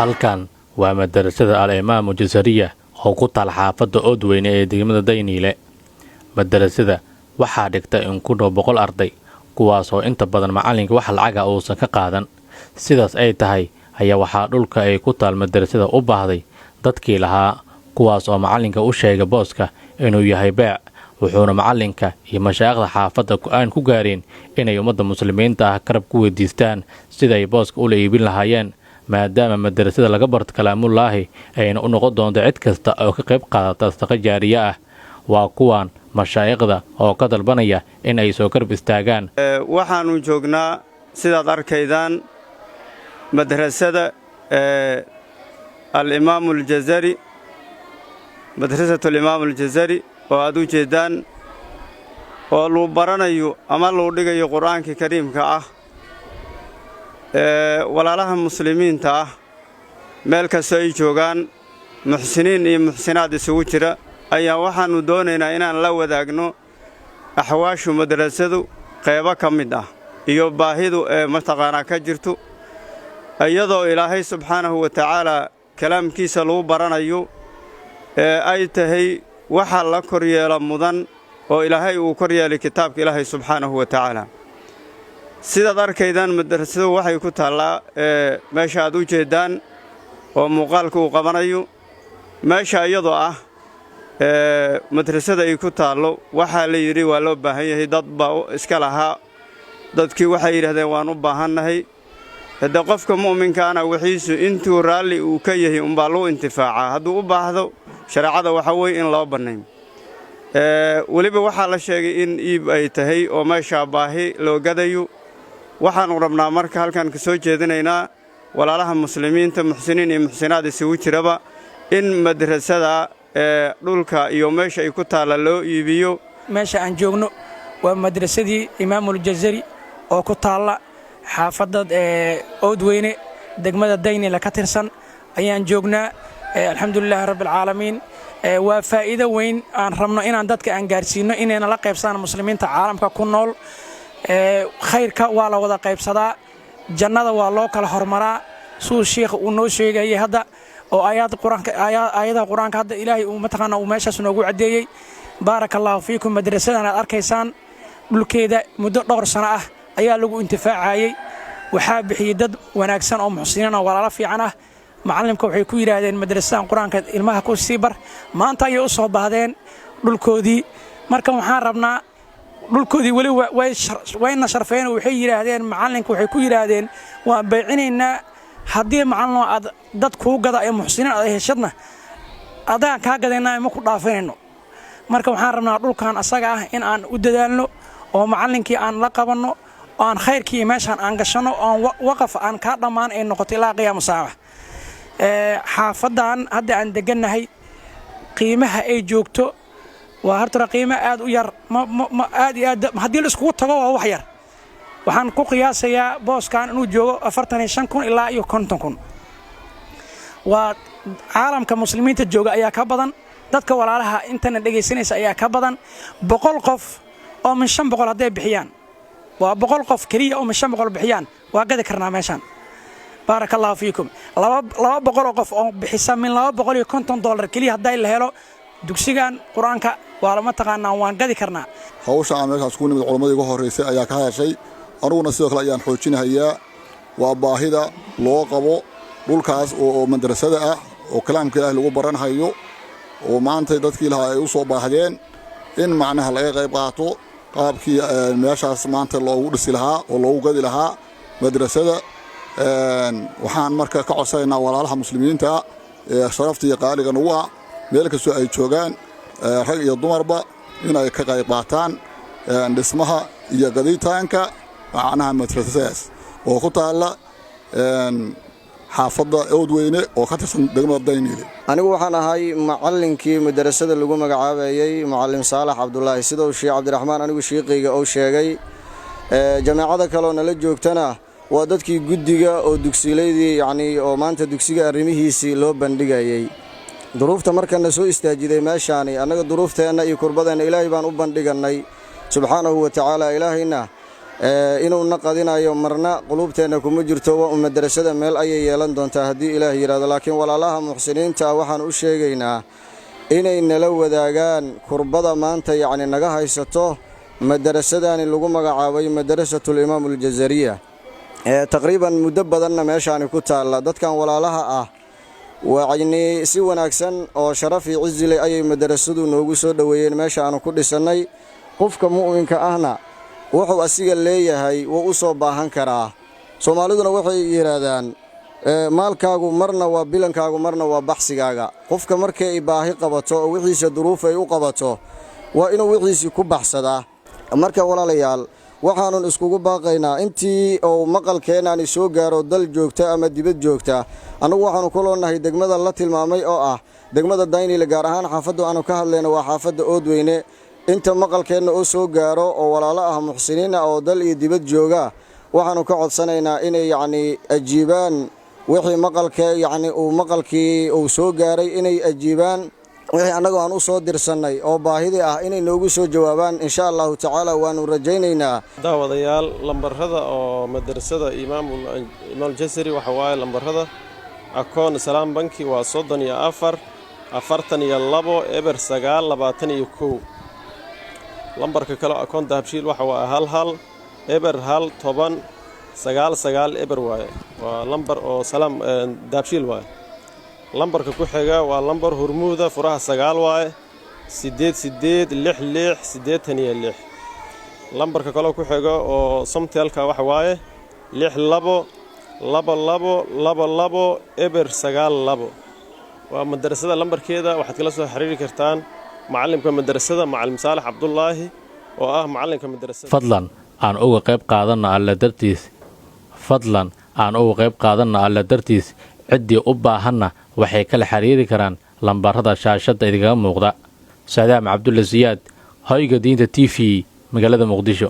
halkan waa madarasada al-imaam Jazariya oo ku taal xaafadda Oodweyne ee degmada Dayniile. madarasada waxaa dhigta in ku dhow 100 arday kuwaas oo inta badan macalinka wax lacag ah uusan ka qaadan. sidaas ay tahay ayaa waxaa dhulka ay ku taal madarasada u baahday dadkii lahaa kuwaas oo macalinka u sheegay booska inuu yahay beec, wuxuuna macalinka iyo mashaayikhda xaafadda go'aan ku gaareen inay ummadda muslimiinta ah karab ku weydiistaan sida ay booska u iibin lahaayeen, maadaama madarasada laga barto kalaamullaahi ayna u noqon doonto cid kasta oo ka qayb qaadata sadaqo jaariye ah. waa kuwan mashaayikhda oo ka dalbanaya in ay soo karab istaagaan. waxaanu joognaa sidaad arkaydaan madrasada al-imaam al-Jazari, madrasatu al-imaam al-Jazari oo aad u jeedaan oo loo baranayo ama loo dhigayo quraanka kariimka ah. walaalaha muslimiinta ah meel kasta ay joogaan muxsiniin iyo muxsinaad isugu jira ayaa waxaanu doonaynaa inaan la wadaagno axwaashu madrasadu qaybo ka mid ah iyo baahidu mataqaanaa ka jirto, iyadoo ilaahay subxaanahu wa tacaala kalaamkiisa lagu baranayo ay tahay waxa la koryeela mudan oo ilaahay uu koryeelay kitaabka ilaahay subxaanahu wa tacaala. sidaad arkaydaan madrasadu waxay ku taallaa meesha aad u jeedaan oo muuqaalka uu qabanayo. meesha iyadoo ah madrasada ay ku taallo waxaa la yidhi waa loo baahan yahay, dad baa iska lahaa. dadkii waxay yidhahdeen waan u baahannahay. haddee qofka mu'minkaana wixiisu intuu raalli uu ka yahay unbaa loo intifaacaa. hadduu u baahdo shareecada waxa weeye in loo bannayn. weliba waxaa la sheegay in iib ay tahay oo meeshaa baahi loo gadayo. waxaannu rabnaa marka halkan ka soo jeedinaynaa walaalaha muslimiinta muxsiniin iyo muxsinaad isugu jiraba in madrasada dhulka iyo meesha ay ku taalla loo iibiyo. meesha aan joogno waa madrasadii imaamul Jazari oo ku taalla xaafadda Oodweyne degmada Dayniile ka tirsan ayaan joognaa. alxamdulilaahi rabbil caalamiin. waa faa'iido weyn aan rabno inaan dadka aan gaarsiino inayna la qaybsadaan muslimiinta caalamka ku nool. khayrka waa la wada qaybsadaa, jannada waa loo kala hormaraa suu sheekh uu noo sheegayay hadda oo aayadaha quraanka hadda ilaahay uu mataqaana uu meeshaas noogu cadeeyay. baarakallaahu fiikum. madrasadan aad arkaysaan dhulkeeda muddo dhowr sano ah ayaa lagu intifaacayay. waxaa bixiyay dad wanaagsan oo muxsiniin oo walaalo fiican ah. macalimka waxay ku yiraahdeen madrasadan quraanka ilmaha ku sii bar. maanta ayay u soo baahdeen dhulkoodii. marka waxaan rabnaa dhulkoodii wali wayna sharfeen. waxay yiraahdeen macalinka waxay ku yiraahdeen waan baycinaynaa haddii macalino aad dad kuu gada ee muxsiniin aad heshadna adaan kaa gadaynaa ma ku dhaafinayno. marka waxaan rabnaa dhulkan asaga ah in aan u dadaalno oo macalinkii aan la qabanno oo aan khayrkii meeshaan aan gashanno oo waqaf aan kaa dhammaan ay noqoto ilaa qiyaam saaca. xaafadan hadda aan degannahay qiimaha ay joogto waa horta qiimo aad u yar. aad iyo aad haddii la iskugu tago waa wax yar. waxaan ku qiyaasayaa booskan inuu joogo 45,000 ilaa 50,000. waa caalamka muslimiinta jooga ayaa ka badan, dadka walaalaha intana dhageysanaysa ayaa ka badan. 100 qof oo min 500 hadday bixiyaan, waa 100 qof kaliya oo min 500 bixiyaan waa gadi karnaa meeshaan. baarakallaahu fiikum. 200 qof oo bixisa min $250 kaliya hadday la helo dugsigan quraanka waa lama taqaanaa waan gadi karnaa. hawsha aan meeshaas ku nimid culimadii ugu horeysay ayaa ka hadashay. anuguna sidoo kale ayaan xoojinayaa waa baahida loo qabo dhulkaas oo madrasada ah oo kalaamka ilaahay lagu baranhayo oo maanta dadkii lahaa ay u soo baahdeen in macnaha laga qayb qaato qaabkii meeshaas maanta loogu dhisi lahaa oo loogu gadi lahaa madrasada. waxaan marka ka codsanaynaa walaalaha muslimiinta ee sharafta iyo qaaliga nagu ah meel kastoo ay joogaan rag iyo dumarba in ay ka qayb qaataan dhismaha iyo gaditaanka macnaha madrasadaas oo ku taalla xaafadda Oodweyne oo ka tirsan degmada Dayniile. anigu waxaan ahay macallinkii madrasada lagu magacaabayay macallim Saalax Cabdullaahi sida uu Sheekh Cabdiraxmaan anigu sheekayga oo sheegay. jamaacada kale oo nala joogtana waa dadkii guddiga oo dugsiileedii oo maanta dugsiga arrimihiisii loo bandhigayay. duruufta markana soo istaajiday meeshaani annaga duruufteena iyo kurbadeena ilaahay baan u bandhiganay subxaanahu wa tacaala. ilaahayna inuuna qadinayo marna quluubteenna kuma jirto waa madrasada meel ayay yeelan doontaa haddii ilaah yidhaahdo laakiin walaalaha muxsiniinta waxaan u sheegaynaa inay nala wadaagaan kurbada maanta yacni naga haysato madrasadani lagu magacaabay madrasatul imaam aljazariya taqriiban muddo badanna meeshaani ku taalla dadkan walaalaha ah wacni si wanaagsan oo sharaf iyo cizi leh ayay madrasadu noogu soo dhoweeyeen meesha aanu ku dhisannay qofka mu'minka ahna wuxuu asiga leeyahay wuu u soo baahan karaa soomaaliduna waxay yidhaahdaan maalkaagu marna waa bilankaagu marna waa baxsigaaga qofka markay ay baahi qabato oo wixiisa duruuf ay u qabato waa inuu wixiisii ku baxsadaa marka walaalayaal waxaanun iskugu baaqaynaa intii uu maqalkeennaani soo gaaro dal joogta ama dibad joogta annagu waxaannu ku loonahay degmada la tilmaamay oo ah degmada daynile gaar ahaan xaafaddu aanu ka hadlayno waa xaafadda oodweyne inta maqalkeenna oo soo gaaro oo walaalo ah muxsiniin ah oo dal iyo dibad jooga waxaannu ka codsanaynaa inay yacnii ajiibaan wixii maqalkee yacni uu maqalkii uu soo gaaray inay ajiibaan wixii annagoo aan u soo dirsannay oo baahidii ah inay noogu soo jawaabaan insha allahu tacaala waannu rajaynaynaa daawadayaal lambarrada oo madrasada imaamul-jasari waxa waaye lambarrada akoon salaam banki waa 34 42 eber 9 21 lambarka kale akoon dahabshiil waxa waa 11 eber 1 10 99 eber waaye waa lambar oo salaam dahabshiil waaye lambarka ku xiga waa lambar hormuuda furaha 9 waaye 886686 lambarka kale ku xiga oo somtelka waxa waaye 622222 eber 92 waa madrasada lambarkeeda waxaad kala soo xiriiri kartaan macallimka madrasada macallim Saalax Cabdullaahi oo ah macallinka madrasada fadlan aan uga qayb qaadanno alla dartiis ciddii u baahanna waxay kala xiriiri karaan lambarrada shaashadda idinkaga muuqda. Saadaam Cabdulla Siyaad, Hoyga Diinta TV, magaalada Muqdisho.